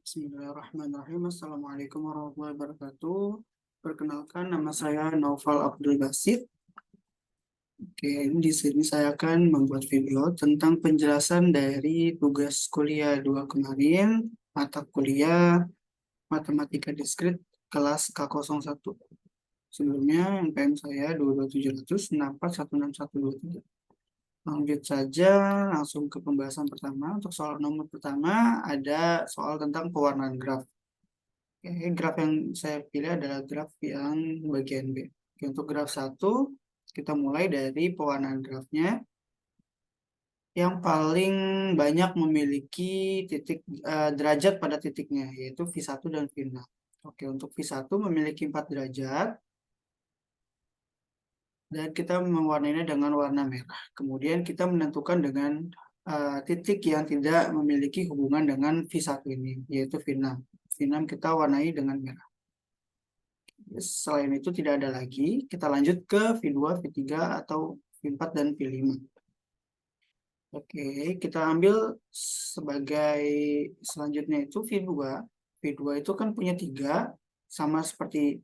Bismillahirrahmanirrahim. Assalamualaikum warahmatullahi wabarakatuh. Perkenalkan, nama saya Naufal Abdul Basit. Oke, di sini saya akan membuat video tentang penjelasan dari tugas kuliah 2 kemarin, mata kuliah Matematika Diskrit kelas K01. Sebelumnya, NPM saya 22700 Lanjut saja langsung ke pembahasan pertama. Untuk soal nomor pertama, ada soal tentang pewarnaan graf. Oke, graf yang saya pilih adalah graf yang bagian B. Oke, untuk graf 1, kita mulai dari pewarnaan grafnya. Yang paling banyak memiliki derajat pada titiknya, yaitu V1 dan V6. Oke, untuk V1 memiliki 4 derajat, dan kita mewarnainya dengan warna merah. Kemudian kita menentukan dengan titik yang tidak memiliki hubungan dengan V1 ini, yaitu V6. V6 kita warnai dengan merah. Selain itu tidak ada lagi. Kita lanjut ke V2, V3, atau V4 dan V5. Oke, kita ambil sebagai selanjutnya itu V2. V2 itu kan punya 3, sama seperti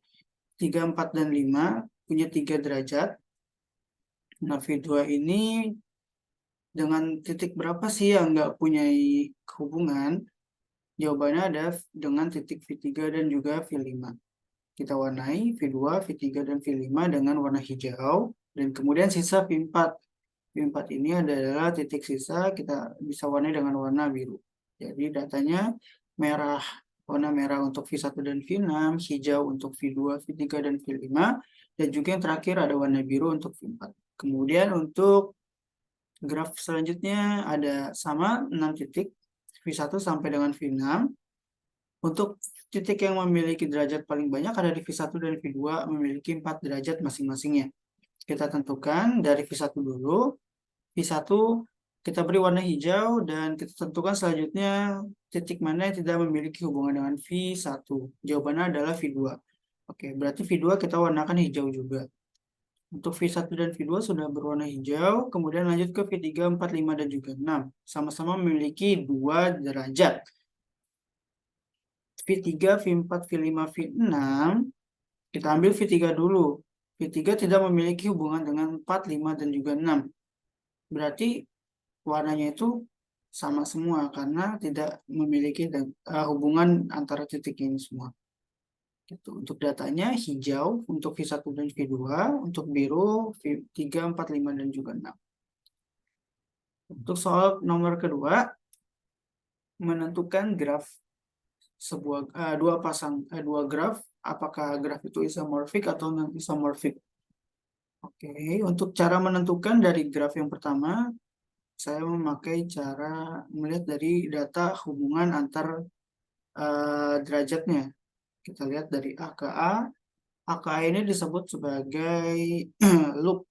3, 4, dan 5, punya 3 derajat. Nah, V2 ini dengan titik berapa sih yang nggak punya hubungan? Jawabannya ada dengan titik V3 dan juga V5. Kita warnai V2, V3, dan V5 dengan warna hijau. Dan kemudian sisa V4. V4 ini adalah titik sisa, kita bisa warnai dengan warna biru. Jadi datanya merah, warna merah untuk V1 dan V6, hijau untuk V2, V3, dan V5. Dan juga yang terakhir ada warna biru untuk V4. Kemudian untuk graf selanjutnya ada sama 6 titik, V1 sampai dengan V6. Untuk titik yang memiliki derajat paling banyak ada di V1 dan V2, memiliki 4 derajat masing-masingnya. Kita tentukan dari V1 dulu. V1 kita beri warna hijau, dan kita tentukan selanjutnya titik mana yang tidak memiliki hubungan dengan V1. Jawabannya adalah V2. Oke, berarti V2 kita warnakan hijau juga. Untuk V1 dan V2 sudah berwarna hijau, kemudian lanjut ke V3, 4, 5, dan juga 6. Sama-sama memiliki 2 derajat. V3, V4, V5, V6, kita ambil V3 dulu. V3 tidak memiliki hubungan dengan 4, 5, dan juga 6. Berarti warnanya itu sama semua karena tidak memiliki hubungan antara titik ini semua. Gitu. Untuk datanya hijau untuk V1 dan V2, untuk biru V3, 4, 5, dan juga 6. Untuk soal nomor kedua, menentukan graf dua graf, apakah graf itu isomorfik atau non isomorfik. Oke, untuk cara menentukan dari graf yang pertama, saya memakai cara melihat dari data hubungan antar derajatnya. Kita lihat dari A ke A. A ke A ini disebut sebagai loop.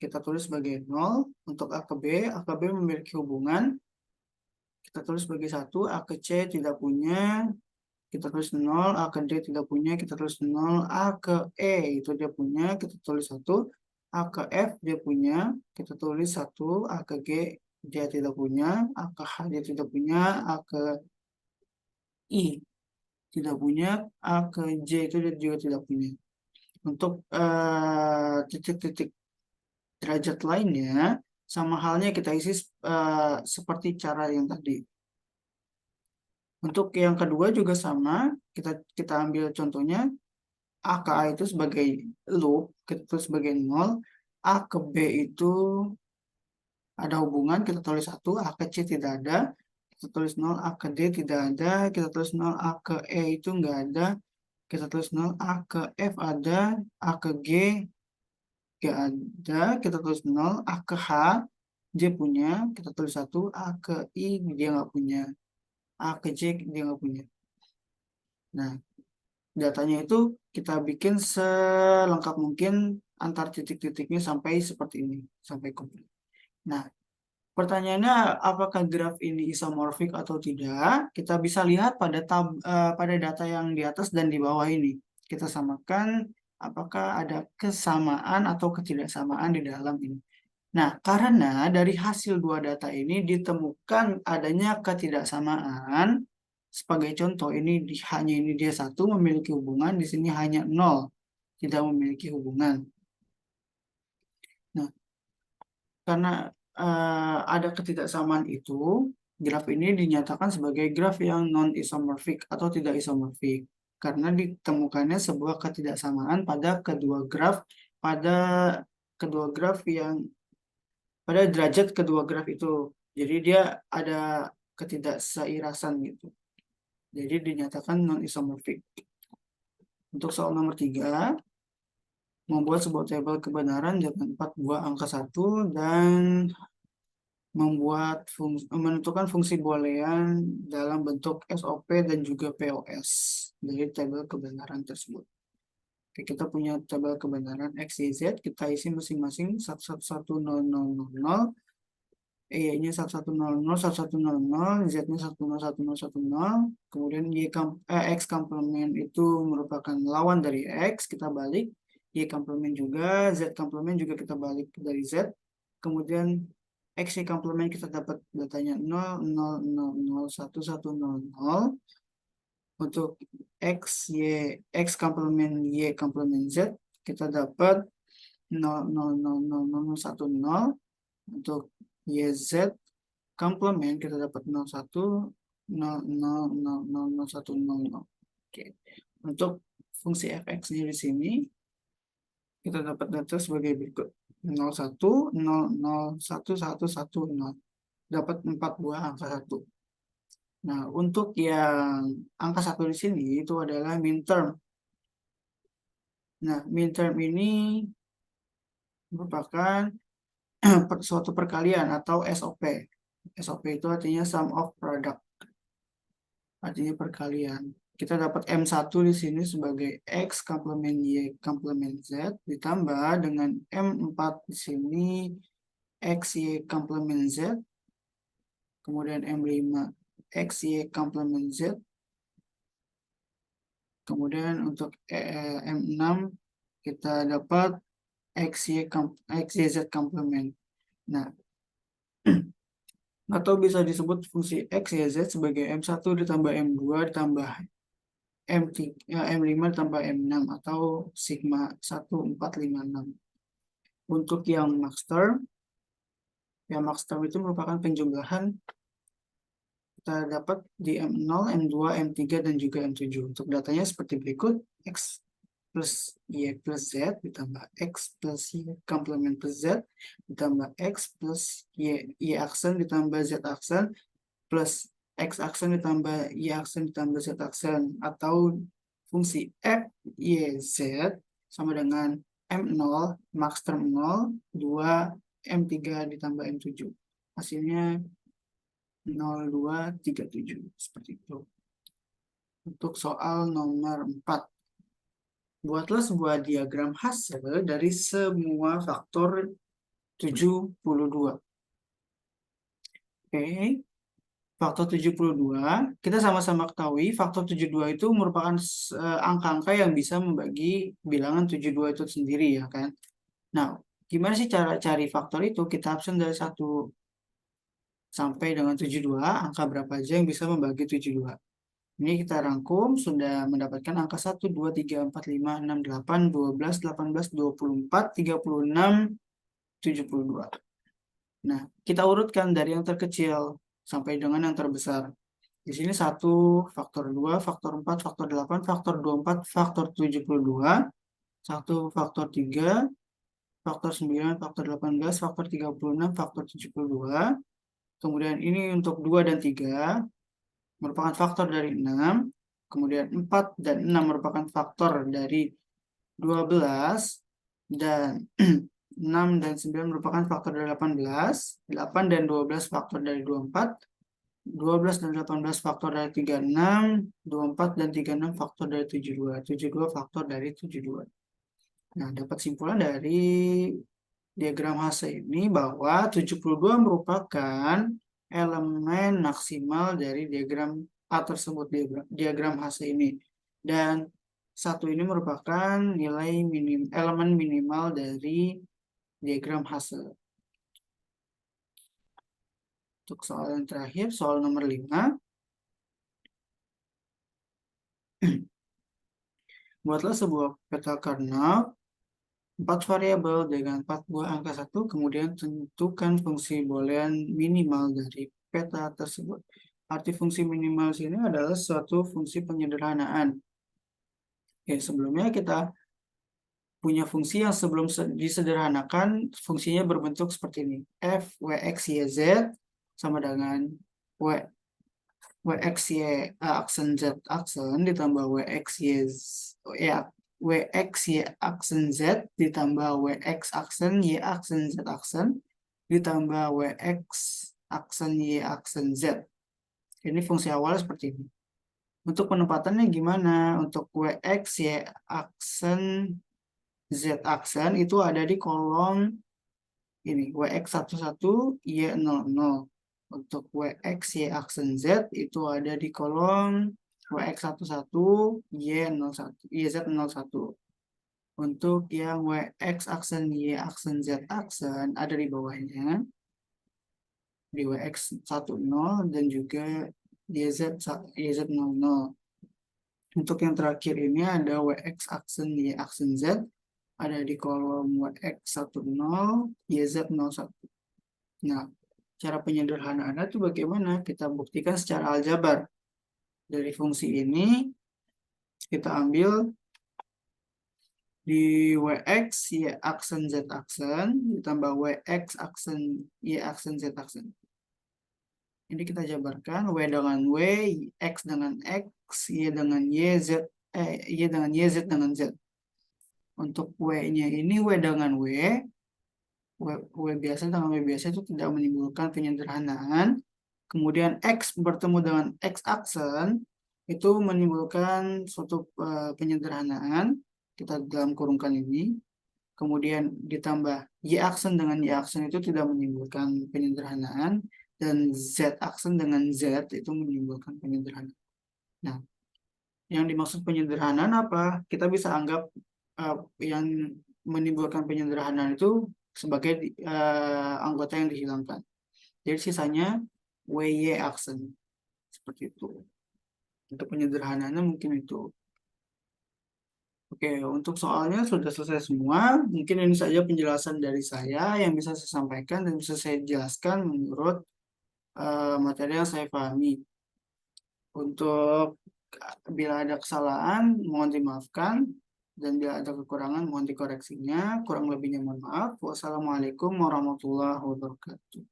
Kita tulis sebagai 0. Untuk A ke B memiliki hubungan. Kita tulis sebagai 1. A ke C tidak punya. Kita tulis 0. A ke D tidak punya. Kita tulis 0. A ke E itu dia punya. Kita tulis 1. A ke F dia punya. Kita tulis 1. A ke G dia tidak punya. A ke H dia tidak punya. A ke I tidak punya. A ke J itu dia juga tidak punya. Untuk titik-titik derajat lainnya, sama halnya kita isi seperti cara yang tadi. Untuk yang kedua juga sama, kita ambil contohnya, A ke A itu sebagai loop, kita tulis sebagai 0. A ke B itu ada hubungan, kita tulis 1. A ke C tidak ada, kita tulis 0. A ke D tidak ada, kita tulis 0. A ke E itu enggak ada, kita tulis 0. A ke F ada, A ke G enggak ada, kita tulis 0. A ke H dia punya, kita tulis 1. A ke I dia nggak punya, A ke J dia nggak punya. Nah, datanya itu kita bikin selengkap mungkin antar titik-titiknya sampai seperti ini, sampai komplit. Nah, pertanyaannya apakah graf ini isomorfik atau tidak? Kita bisa lihat pada data yang di atas dan di bawah ini. Kita samakan apakah ada kesamaan atau ketidaksamaan di dalam ini. Nah, karena dari hasil dua data ini ditemukan adanya ketidaksamaan, sebagai contoh, hanya ini dia 1 memiliki hubungan, di sini hanya 0 tidak memiliki hubungan. Nah, karena ada ketidaksamaan itu, graf ini dinyatakan sebagai graf yang non-isomorfik atau tidak isomorfik. Karena ditemukannya sebuah ketidaksamaan pada kedua graf yang pada derajat kedua graf itu. Jadi dia ada ketidakseirasan gitu. Jadi dinyatakan non-isomorfik. Untuk soal nomor 3, membuat sebuah tabel kebenaran dengan 4 buah angka 1 dan menentukan fungsi boolean dalam bentuk SOP dan juga POS dari tabel kebenaran tersebut. Oke, kita punya tabel kebenaran X, Y, Z, kita isi masing-masing 1110000, E-nya 1100, 1100, Z-nya 101010, kemudian X komplement itu merupakan lawan dari X, kita balik, Y komplement juga, Z komplement juga kita balik dari Z, kemudian X Y komplement kita dapat datanya 0,0001100. Untuk X komplement Y komplement Z kita dapat 0,00010. Untuk YZ komplement kita dapat 0,1000010. Oke. Untuk fungsi fx-nya di sini kita dapat data sebagai berikut: 01001110, dapat 4 buah angka 1. Nah, untuk yang angka 1 di sini itu adalah min term. Nah, min term ini merupakan suatu perkalian atau SOP. SOP itu artinya sum of product. Artinya perkalian. Kita dapat M1 di sini sebagai X komplement Y komplement Z ditambah dengan M4 di sini X Y komplement Z, kemudian M5 X Y komplement Z, kemudian untuk M6 kita dapat XYZ komplement. Nah, atau bisa disebut fungsi X, Y, Z sebagai M1 ditambah M2 ditambah M5 ditambah M6 atau sigma 1456. Untuk yang max term itu merupakan penjumlahan, kita dapat di M0, M2, M3, dan juga M7. Untuk datanya seperti berikut: X plus Y plus Z ditambah X plus Y komplement plus Z ditambah X plus Y aksen ditambah Z aksen plus X aksen ditambah Y aksen ditambah Z aksen, atau fungsi F, Y, Z sama dengan M0 max term 0, 2, M3 ditambah M7. Hasilnya 0237 seperti itu. Untuk soal nomor 4, buatlah sebuah diagram hasil dari semua faktor 72. Oke, faktor 72, kita sama-sama ketahui faktor 72 itu merupakan angka-angka yang bisa membagi bilangan 72 itu sendiri, ya kan? Nah, gimana sih cara cari faktor itu? Kita absen dari 1 sampai dengan 72, angka berapa aja yang bisa membagi 72. Ini kita rangkum, sudah mendapatkan angka 1, 2, 3, 4, 5, 6, 8, 12, 18, 24, 36, 72. Nah, kita urutkan dari yang terkecil sampai dengan yang terbesar. Di sini 1, faktor 2, faktor 4, faktor 8, faktor 24, faktor 72, 1, faktor 3, faktor 9, faktor 18, faktor 36, faktor 72. Kemudian ini untuk 2 dan 3 merupakan faktor dari 6. Kemudian 4 dan 6 merupakan faktor dari 12. Dan 6 dan 9 merupakan faktor dari 18. 8 dan 12 faktor dari 24. 12 dan 18 faktor dari 36. 24 dan 36 faktor dari 72. 72 faktor dari 72. Nah, dapat simpulan dari diagram hasil ini bahwa 72 merupakan elemen maksimal dari diagram A tersebut, diagram hasil ini. Dan 1 ini merupakan elemen minimal dari diagram hasil. Untuk soal yang terakhir, soal nomor 5. Buatlah sebuah peta kernel 4 variabel dengan 4 buah angka 1, kemudian tentukan fungsi boolean minimal dari peta tersebut. Arti fungsi minimal sini adalah suatu fungsi penyederhanaan. Oke, sebelumnya kita punya fungsi yang sebelum disederhanakan, fungsinya berbentuk seperti ini. F, W, X, Y, Z sama dengan W, WX, Y, aksen Z aksen ditambah WX, Y, ya, WX, Y aksen Z ditambah WX aksen Y aksen Z aksen ditambah WX aksen Y aksen Z. Ini fungsi awal seperti ini. Untuk penempatannya gimana? Untuk WX, Y aksen Z aksen itu ada di kolom ini, WX11, Y00. Untuk WX, Y aksen Z itu ada di kolom WX11, Y01, YZ01. Untuk yang WX aksen Y aksen Z aksen ada di bawahnya, di WX10 dan juga YZ00. Untuk yang terakhir ini ada WX aksen Y aksen Z, ada di kolom WX10, YZ01. Nah, cara penyederhanaannya itu bagaimana? Kita buktikan secara aljabar. Dari fungsi ini, kita ambil di WX, Y aksen Z aksen, ditambah WX aksen Y aksen Z aksen. Ini kita jabarkan, W dengan W, X dengan X, Y dengan Y, Y dengan Y, Z dengan Z. Untuk W-nya ini W dengan W biasa dengan W biasa itu tidak menimbulkan penyederhanaan. Kemudian X bertemu dengan X aksen itu menimbulkan suatu penyederhanaan. Kita dalam kurungkan ini. Kemudian ditambah Y aksen dengan Y aksen itu tidak menimbulkan penyederhanaan. Dan Z aksen dengan Z itu menimbulkan penyederhanaan. Nah, yang dimaksud penyederhanaan apa? Kita bisa anggap yang menimbulkan penyederhanaan itu sebagai anggota yang dihilangkan. Jadi sisanya WY aksen. Seperti itu. Untuk penyederhanaannya mungkin itu. Oke, untuk soalnya sudah selesai semua. Mungkin ini saja penjelasan dari saya yang bisa saya sampaikan dan bisa saya jelaskan menurut materi yang saya pahami. Untuk bila ada kesalahan, mohon dimaafkan. Dan bila ada kekurangan, mohon dikoreksinya. Kurang lebihnya mohon maaf. Wassalamualaikum warahmatullahi wabarakatuh.